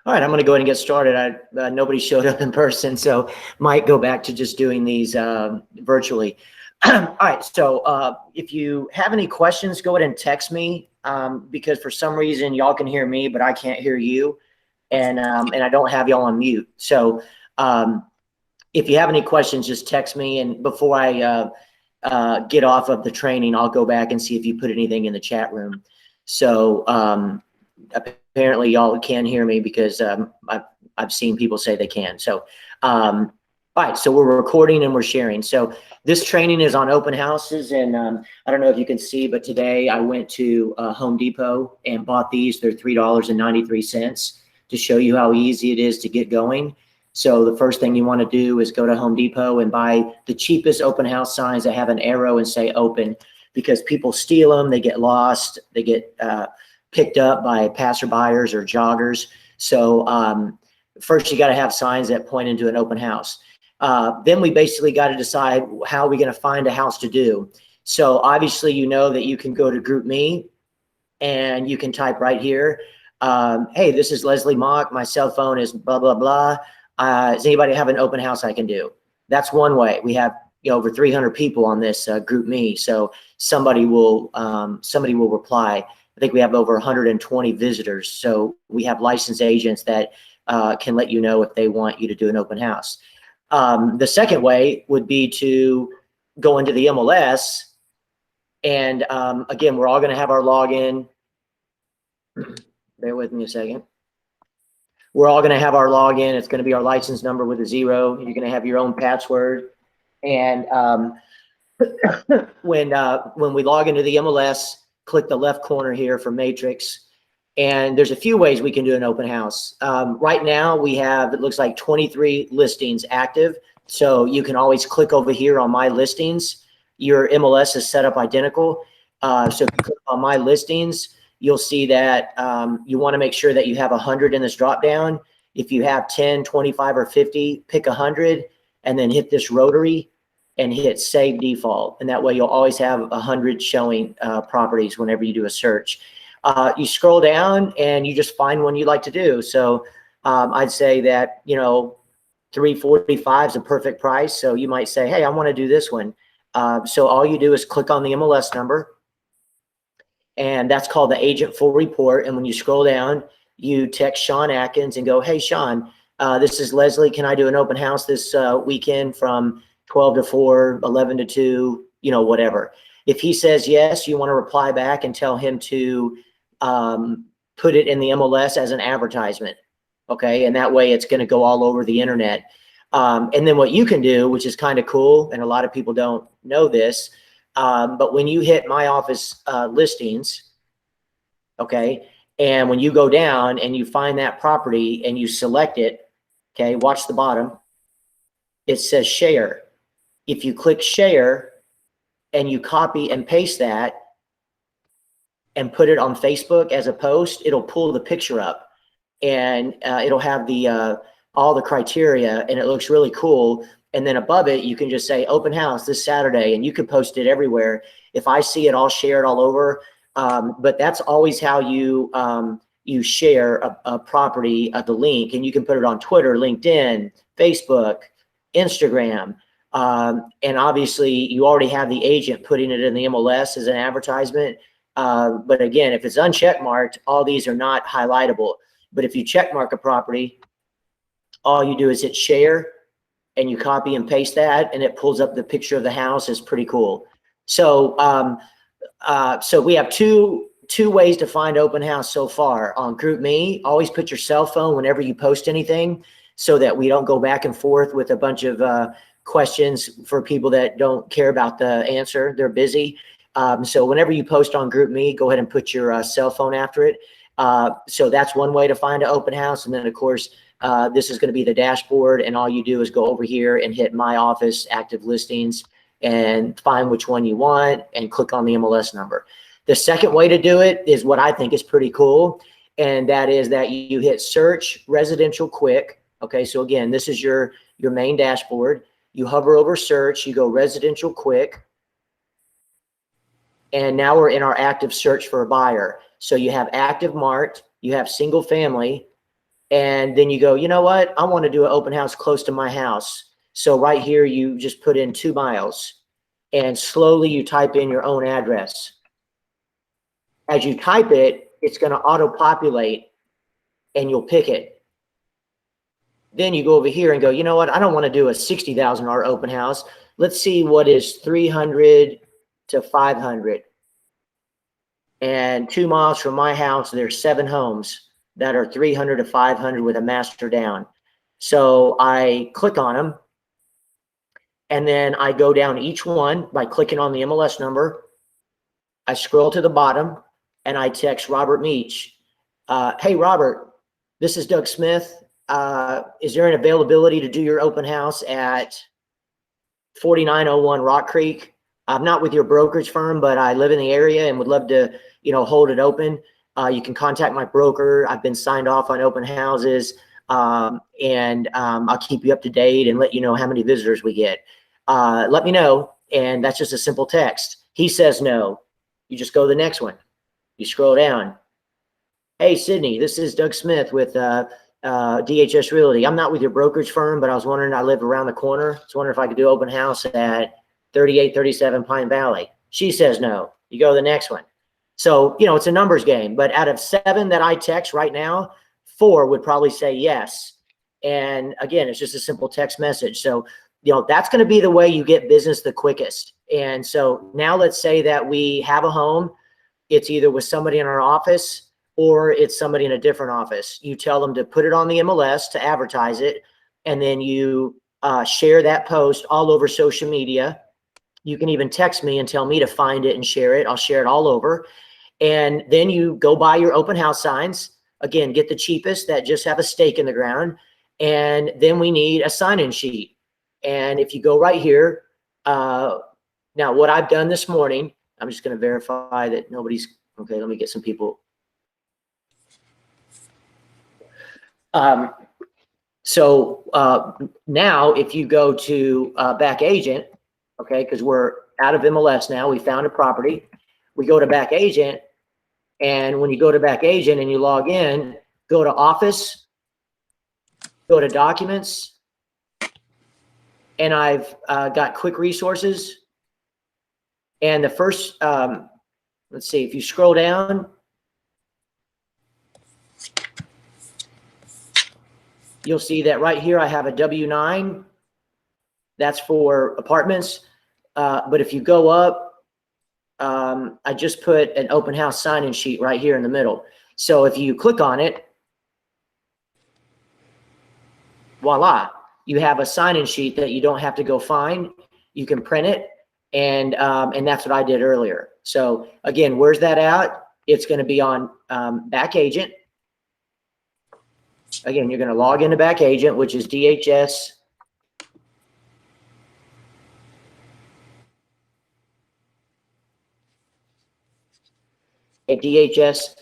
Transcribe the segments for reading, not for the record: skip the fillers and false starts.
All right, I'm going to go ahead and get started. Nobody showed up in person, so might go back to just doing these virtually. All right, so if you have any questions, go ahead and text me because for some reason y'all can hear me, but I can't hear you, and I don't have y'all on mute. So if you have any questions, just text me, and before I get off of the training, I'll go back and see if you put anything in the chat room. So apparently y'all can hear me because I've seen people say they can. So all right, so we're recording and we're sharing. So this training is on open houses, and I don't know if you can see, but today I went to Home Depot and bought these. They're $3.93 to show you how easy it is to get going. So the first thing you want to do is go to Home Depot and buy the cheapest open house signs that have an arrow and say open, because people steal them, they get lost, they get picked up by passerbyers or joggers. So first you got to have signs that point into an open house. Then we basically got to decide how we're going to find a house to do. So obviously, you know that you can go to GroupMe and you can type right here, hey, this is Leslie Mock. My cell phone is blah, blah, blah. Does anybody have an open house I can do? That's one way. We have over 300 people on this GroupMe. So somebody will reply. I think we have over 120 visitors. So we have licensed agents that can let you know if they want you to do an open house. The second way would be to go into the MLS. And again, we're all going to have our login. Bear with me a second. We're all going to have our login. It's going to be our license number with a 0. You're going to have your own password. And when we log into the MLS, click the left corner here for Matrix. And there's a few ways we can do an open house. Right now we have, it looks like 23 listings active. So you can always click over here on My Listings. Your MLS is set up identical. So if you click on My Listings, you'll see that you want to make sure that you have 100 in this drop down. If you have 10, 25, or 50, pick 100 and then hit this rotary and hit Save Default. And that way you'll always have 100 showing properties whenever you do a search. You scroll down and you just find one you'd like to do. So I'd say that, $345 is a perfect price. So you might say, hey, I want to do this one. So all you do is click on the MLS number, and that's called the agent full report. And when you scroll down, you text Sean Atkins and go, hey, Sean, this is Leslie. Can I do an open house this weekend from 12 to 4, 11 to 2, whatever. If he says yes, you want to reply back and tell him to put it in the MLS as an advertisement. Okay. And that way it's going to go all over the internet. And then what you can do, which is kind of cool, and a lot of people don't know this, but when you hit My Office Listings, okay, and when you go down and you find that property and you select it, okay, watch the bottom, it says share. If you click share and you copy and paste that and put it on Facebook as a post, it'll pull the picture up, and it'll have the all the criteria, and it looks really cool. And then above it, you can just say open house this Saturday, and you can post it everywhere. If I see it, I'll share it all over. But that's always how you share a property, the link, and you can put it on Twitter, LinkedIn, Facebook, Instagram. And obviously you already have the agent putting it in the MLS as an advertisement. But again, if it's uncheck marked, all these are not highlightable. But if you check mark a property, all you do is hit share and you copy and paste that, and it pulls up the picture of the house. It's pretty cool. So so we have two ways to find open house so far on GroupMe. Always put your cell phone whenever you post anything, so that we don't go back and forth with a bunch of questions for people that don't care about the answer. They're busy. So whenever you post on GroupMe, go ahead and put your cell phone after it. So that's one way to find an open house. And then of course, this is going to be the dashboard, and all you do is go over here and hit My Office Active Listings and find which one you want and click on the MLS number. The second way to do it is what I think is pretty cool, and that is that you hit search residential quick. Okay, so again, this is your main dashboard. You hover over search, you go residential quick, and now we're in our active search for a buyer. So you have active marked, you have single family, And then you go, you know what? I want to do an open house close to my house. So right here, you just put in 2 miles and slowly you type in your own address. As you type it, it's going to auto-populate and you'll pick it. Then you go over here and go, you know what? I don't want to do a $60,000 open house. Let's see what is 300 to 500. And 2 miles from my house, there's 7 homes that are 300 to 500 with a master down. So I click on them and then I go down each one by clicking on the MLS number. I scroll to the bottom and I text Robert Meach. Hey, Robert, this is Doug Smith. Is there an availability to do your open house at 4901 Rock Creek? I'm not with your brokerage firm, but I live in the area and would love to, hold it open. You can contact my broker. I've been signed off on open houses, and I'll keep you up to date and let you know how many visitors we get. Let me know. And that's just a simple text. He says no. You just go to the next one. You scroll down. Hey, Sydney, this is Doug Smith with DHS Realty. I'm not with your brokerage firm, but I was wondering, I live around the corner. I was wondering if I could do open house at 3837 Pine Valley. She says no. You go to the next one. So, it's a numbers game, but out of 7 that I text right now, 4 would probably say yes. And again, it's just a simple text message. So, that's going to be the way you get business the quickest. And so now let's say that we have a home. It's either with somebody in our office or it's somebody in a different office. You tell them to put it on the MLS to advertise it. And then you share that post all over social media. You can even text me and tell me to find it and share it. I'll share it all over. And then you go buy your open house signs. Again, get the cheapest that just have a stake in the ground. And then we need a sign-in sheet. And if you go right here, now what I've done this morning, I'm just going to verify that nobody's, okay, let me get some people. So now if you go to back agent, okay, because we're out of MLS now, we found a property. We go to back agent, and when you go to back agent and you log in, go to office, go to documents, and I've got quick resources. And the first, let's see, if you scroll down, you'll see that right here I have a W-9. That's for apartments. But if you go up, I just put an open house sign-in sheet right here in the middle. So if you click on it, voila, you have a sign-in sheet that you don't have to go find. You can print it, and that's what I did earlier. So again, where's that at? It's going to be on back agent. Again, you're going to log into back agent, which is DHS. At DHS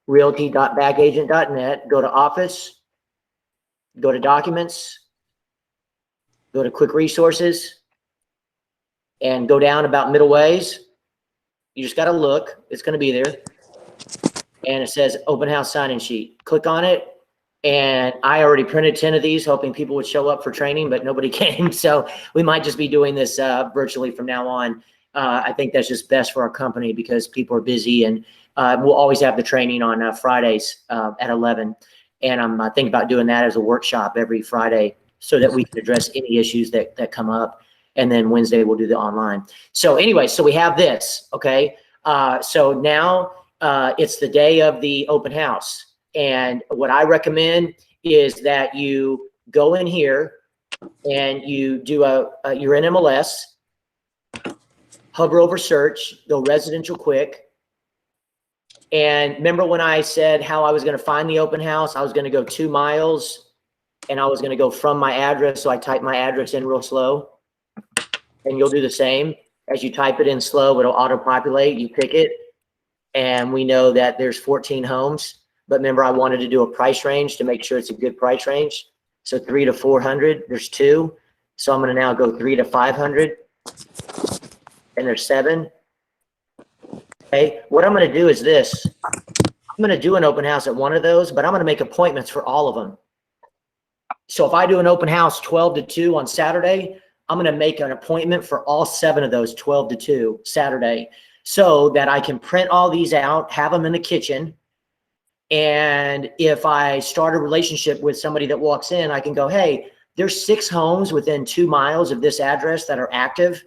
Realty.backagent.net, go to office, go to documents, go to quick resources, and go down about middle ways. You just got to look. It's going to be there. And it says open house sign-in sheet. Click on it. And I already printed 10 of these, hoping people would show up for training, but nobody came. So we might just be doing this virtually from now on. I think that's just best for our company because people are busy, and we'll always have the training on Fridays at 11. And I'm thinking about doing that as a workshop every Friday so that we can address any issues that come up. And then Wednesday we'll do the online. So anyway, so we have this, okay? So now it's the day of the open house. And what I recommend is that you go in here and you do you're in MLS, hover over search, go residential quick. And remember when I said how I was going to find the open house? I was going to go 2 miles and I was going to go from my address. So I type my address in real slow, and you'll do the same. As you type it in slow, it'll auto-populate. You pick it, and we know that there's 14 homes. But remember, I wanted to do a price range to make sure it's a good price range. So 3 to 400, there's 2. So I'm going to now go 3 to 500, and there's 7. Okay, what I'm going to do is this. I'm going to do an open house at one of those, but I'm going to make appointments for all of them. So if I do an open house 12 to 2 on Saturday, I'm going to make an appointment for all 7 of those 12 to 2 Saturday, so that I can print all these out, have them in the kitchen. And if I start a relationship with somebody that walks in, I can go, hey, there's 6 homes within 2 miles of this address that are active.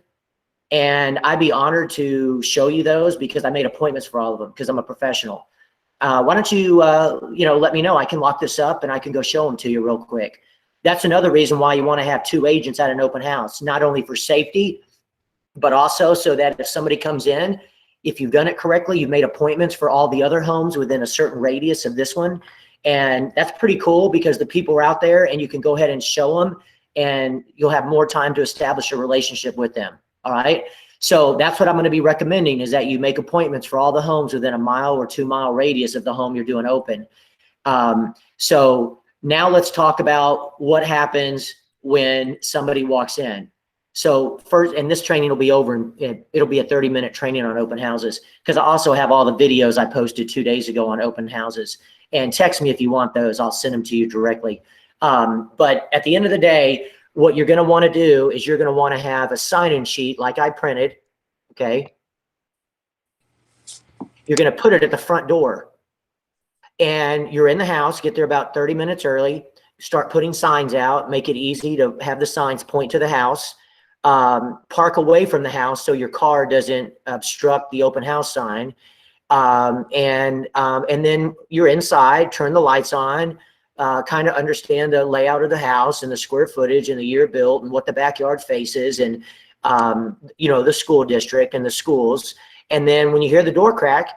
And I'd be honored to show you those because I made appointments for all of them because I'm a professional. Why don't you, let me know. I can lock this up and I can go show them to you real quick. That's another reason why you want to have 2 agents at an open house, not only for safety, but also so that if somebody comes in, if you've done it correctly, you've made appointments for all the other homes within a certain radius of this one. And that's pretty cool because the people are out there and you can go ahead and show them and you'll have more time to establish a relationship with them. All right. So that's what I'm going to be recommending, is that you make appointments for all the homes within a 1 or 2 mile radius of the home you're doing open. So now let's talk about what happens when somebody walks in. So first, and this training will be over, and it'll be a 30-minute training on open houses, because I also have all the videos I posted 2 days ago on open houses. And text me if you want those. I'll send them to you directly. But at the end of the day, what you're going to want to do is you're going to want to have a sign-in sheet like I printed, okay? You're going to put it at the front door. And you're in the house, get there about 30 minutes early, start putting signs out, make it easy to have the signs point to the house. Park away from the house so your car doesn't obstruct the open house sign. And then you're inside, turn the lights on, kind of understand the layout of the house and the square footage and the year built and what the backyard faces and, the school district and the schools. And then when you hear the door crack,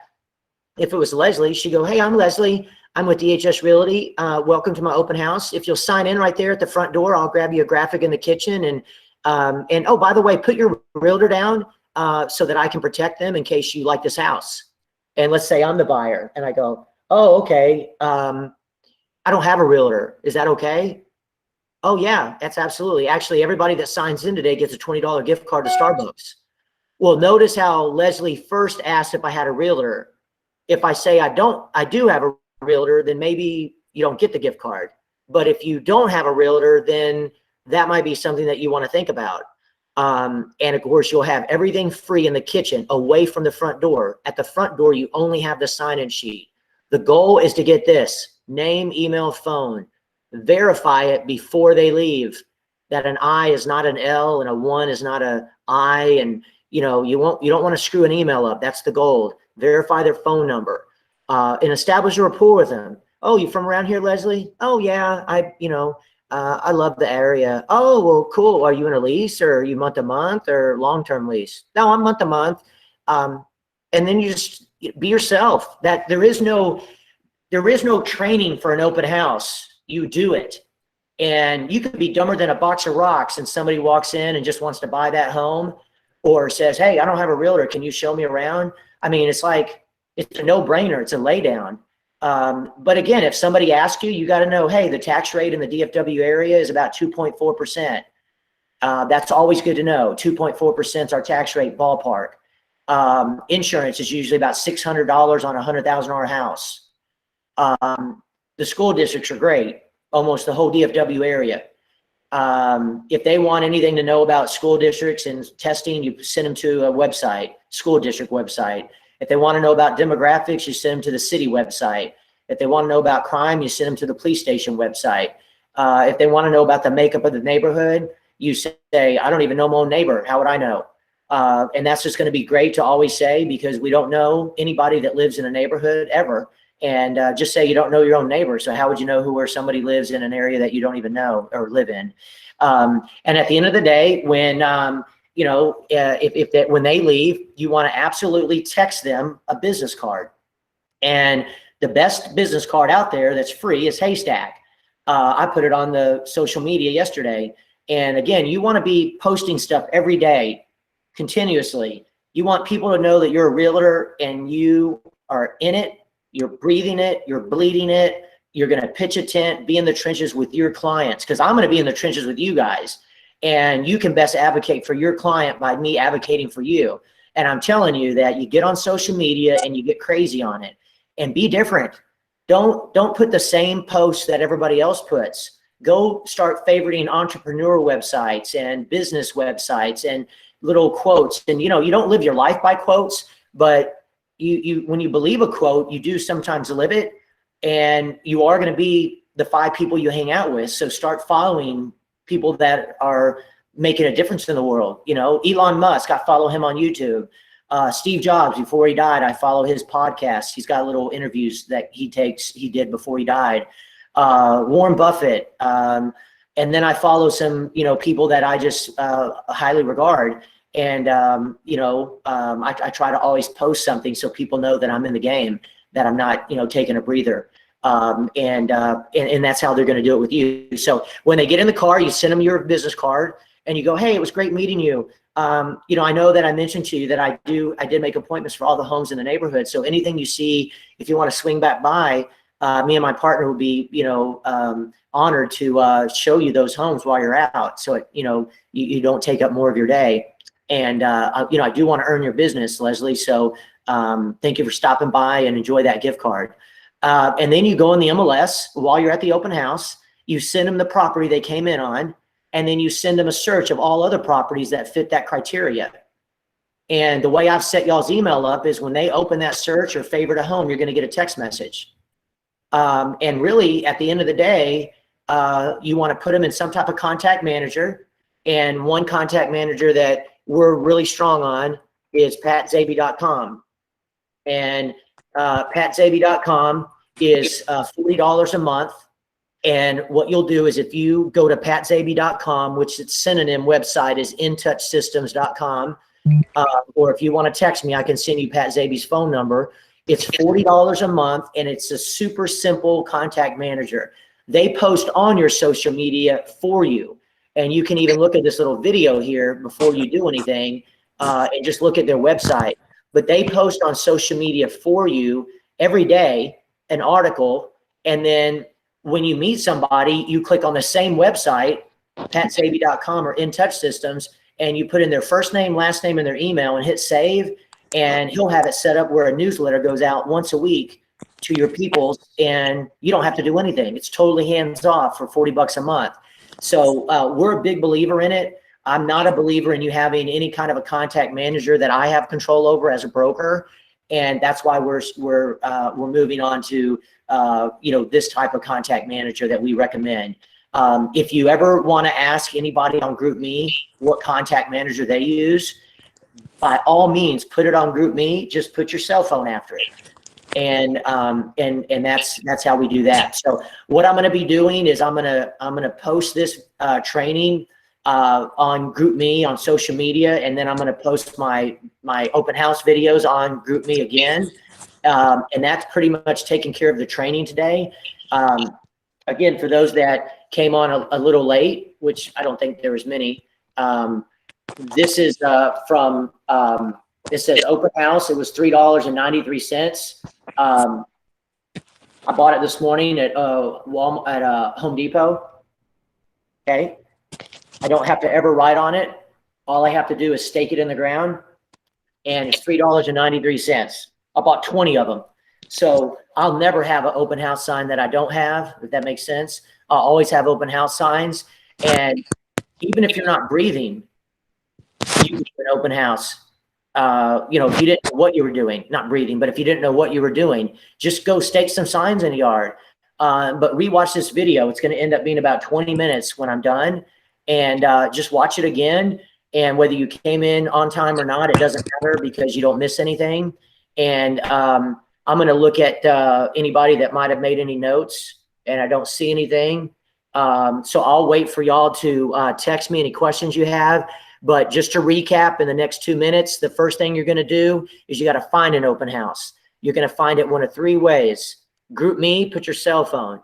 if it was Leslie, she'd go, hey, I'm Leslie. I'm with DHS Realty. Welcome to my open house. If you'll sign in right there at the front door, I'll grab you a graphic in the kitchen. And oh, by the way, put your realtor down so that I can protect them in case you like this house. And let's say I'm the buyer and I go, oh, okay. I don't have a realtor. Is that okay? Oh yeah, that's absolutely. Actually, everybody that signs in today gets a $20 gift card to Starbucks. Well, notice how Leslie first asked if I had a realtor. If I say I do have a realtor, then maybe you don't get the gift card. But if you don't have a realtor, then that might be something that you want to think about. And of course, you'll have everything free in the kitchen away from the front door. At the front door, you only have the sign-in sheet. The goal is to get this: name, email, phone. Verify it before they leave, that an I is not an L and a 1 is not a I. And you don't want to screw an email up. That's the goal. Verify their phone number and establish a rapport with them. Oh, you from around here, Leslie? Oh yeah, I love the area. Oh, well, cool. Are you in a lease, or are you month to month or long-term lease? No, I'm month to month. And then you just be yourself. That there is no training for an open house. You do it. And you could be dumber than a box of rocks and somebody walks in and just wants to buy that home, or says, hey, I don't have a realtor. Can you show me around? I mean, it's like, it's a no-brainer. It's a laydown. But again, if somebody asks you, you got to know, hey, the tax rate in the DFW area is about 2.4%. That's always good to know. 2.4% is our tax rate ballpark. Insurance is usually about $600 on a $100,000 house. The school districts are great, almost the whole DFW area. If they want anything to know about school districts and testing, you send them to a website, school district website. If they want to know about demographics, you send them to the city website. If they want to know about crime, you send them to the police station website. If they want to know about the makeup of the neighborhood, you say, I don't even know my own neighbor. How would I know? And that's just going to be great to always say, because we don't know anybody that lives in a neighborhood ever. And just say you don't know your own neighbor. So how would you know where somebody lives in an area that you don't even know or live in? And at the end of the day, when when they leave, you want to absolutely text them a business card. And the best business card out there that's free is Haystack. I put it on the social media yesterday. And again, you want to be posting stuff every day, continuously. You want people to know that you're a realtor and you are in it. You're breathing it, you're bleeding it, you're going to pitch a tent, be in the trenches with your clients, because I'm going to be in the trenches with you guys. And you can best advocate for your client by me advocating for you. And I'm telling you that you get on social media and you get crazy on it. and be different. Don't put the same posts that everybody else puts. Go start favoriting entrepreneur websites and business websites and little quotes. And you don't live your life by quotes, but you when you believe a quote, you do sometimes live it, and you are going to be the 5 people you hang out with. So start following people that are making a difference in the world. Elon Musk, I follow him on YouTube. Steve Jobs, before he died, I follow his podcast. He's got little interviews that he did before he died. Warren Buffett. And then I follow some, people that I just highly regard. And, I try to always post something so people know that I'm in the game, that I'm not, taking a breather. And that's how they're going to do it with you. So when they get in the car, you send them your business card and you go, hey, it was great meeting you. I know that I mentioned to you that I did make appointments for all the homes in the neighborhood. So anything you see, if you want to swing back by, me and my partner would be, honored to show you those homes while you're out. So, you don't take up more of your day. And, I do want to earn your business, Leslie. So thank you for stopping by, and enjoy that gift card. And then you go in the MLS while you're at the open house. You send them the property they came in on, and then you send them a search of all other properties that fit that criteria. And the way I've set y'all's email up is when they open that search or favorite a home, you're going to get a text message. And really, at the end of the day, you want to put them in some type of contact manager. And one contact manager that we're really strong on is patzaby.com. And patzaby.com is $40 a month. And what you'll do is, if you go to patzaby.com, which its synonym website is intouchsystems.com, or if you want to text me, I can send you Pat Zaby's phone number. It's $40 a month, and it's a super simple contact manager. They post on your social media for you. And you can even look at this little video here before you do anything, and just look at their website. But they post on social media for you every day, an article, and then when you meet somebody, you click on the same website, patzaby.com or In Touch Systems, and you put in their first name, last name, and their email, and hit save, and he'll have it set up where a newsletter goes out once a week to your people, and you don't have to do anything. It's totally hands off for $40 a month. So we're a big believer in it. I'm not a believer in you having any kind of a contact manager that I have control over as a broker, and that's why we're moving on to this type of contact manager that we recommend. If you ever want to ask anybody on GroupMe what contact manager they use, by all means, put it on GroupMe. Just put your cell phone after it. And that's how we do that. So what I'm going to be doing is I'm going to post this training on GroupMe on social media, and then I'm going to post my open house videos on GroupMe again. And that's pretty much taking care of the training today. Again, for those that came on a little late, which I don't think there was many, this is from it says open house. It was $3.93. I bought it this morning at Walmart, at Home Depot. Okay, I don't have to ever write on it. All I have to do is stake it in the ground, and it's $3.93. I bought 20 of them, so I'll never have an open house sign that I don't have. If that makes sense, I'll always have open house signs, and even if you're not breathing, you can do an open house. If you didn't know what you were doing, not breathing, but if you didn't know what you were doing, just go stake some signs in the yard. But rewatch this video. It's going to end up being about 20 minutes when I'm done, and just watch it again. And whether you came in on time or not, it doesn't matter, because you don't miss anything. And I'm going to look at anybody that might have made any notes, and I don't see anything. So I'll wait for y'all to text me any questions you have. But just to recap, in the next 2 minutes, the first thing you're going to do is you got to find an open house. You're going to find it one of 3 ways. GroupMe, put your cell phone.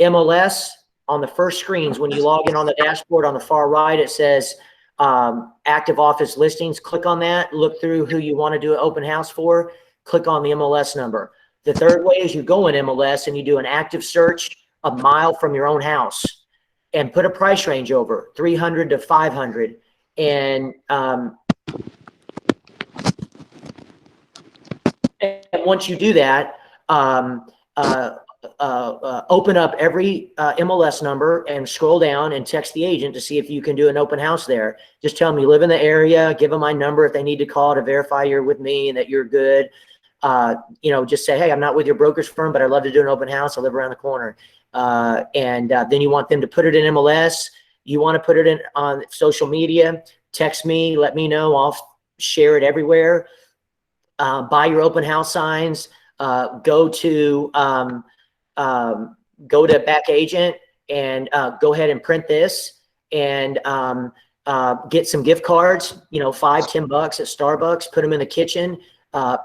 MLS, on the first screens, when you log in on the dashboard on the far right, it says active office listings. Click on that. Look through who you want to do an open house for. Click on the MLS number. The third way is you go in MLS and you do an active search a mile from your own house and put a price range over 300 to 500. And once you do that, open up every MLS number and scroll down and text the agent to see if you can do an open house there. Just tell them you live in the area, give them my number if they need to call to verify you're with me and that you're good. You know, just say, hey, I'm not with your brokerage firm, but I'd love to do an open house. I live around the corner. Then you want them to put it in MLS. You want to put it in on social media, text me, let me know. I'll share it everywhere. Buy your open house signs. Go to Back Agent and go ahead and print this and get some gift cards, you know, $5, $10 at Starbucks, put them in the kitchen,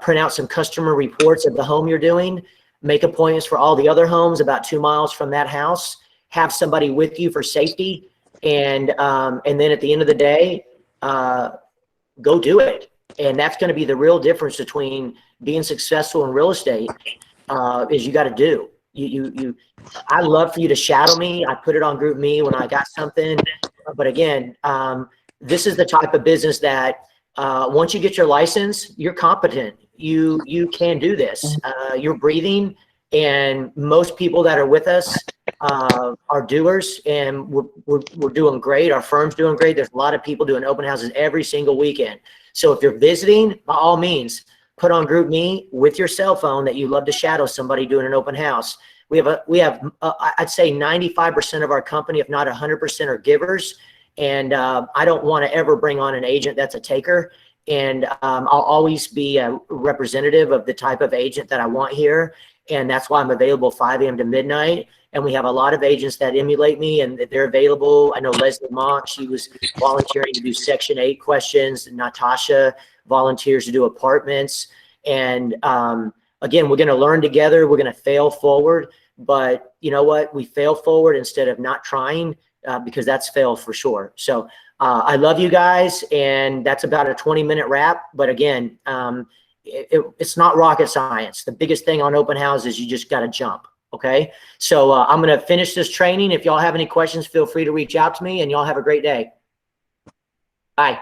print out some customer reports of the home you're doing, make appointments for all the other homes about 2 miles from that house, have somebody with you for safety. And then at the end of the day, go do it. And that's going to be the real difference between being successful in real estate is you got to do. I love for you to shadow me. I put it on Group Me when I got something. But again, this is the type of business that once you get your license, you're competent. You can do this. You're breathing. And most people that are with us are doers, and we're doing great. Our firm's doing great. There's a lot of people doing open houses every single weekend. So if you're visiting, by all means, put on Group Me with your cell phone that you love to shadow somebody doing an open house. We have I'd say 95% of our company, if not 100%, are givers. And I don't want to ever bring on an agent that's a taker. And I'll always be a representative of the type of agent that I want here. And that's why I'm available 5 a.m. to midnight. And we have a lot of agents that emulate me and they're available. I know Leslie Monk, she was volunteering to do Section 8 questions. Natasha volunteers to do apartments. And again, we're going to learn together. We're going to fail forward. But you know what? We fail forward instead of not trying because that's fail for sure. So I love you guys. And that's about a 20-minute wrap. But again, it's not rocket science. The biggest thing on open houses, you just got to jump. Okay. So I'm going to finish this training. If y'all have any questions, feel free to reach out to me, and y'all have a great day. Bye.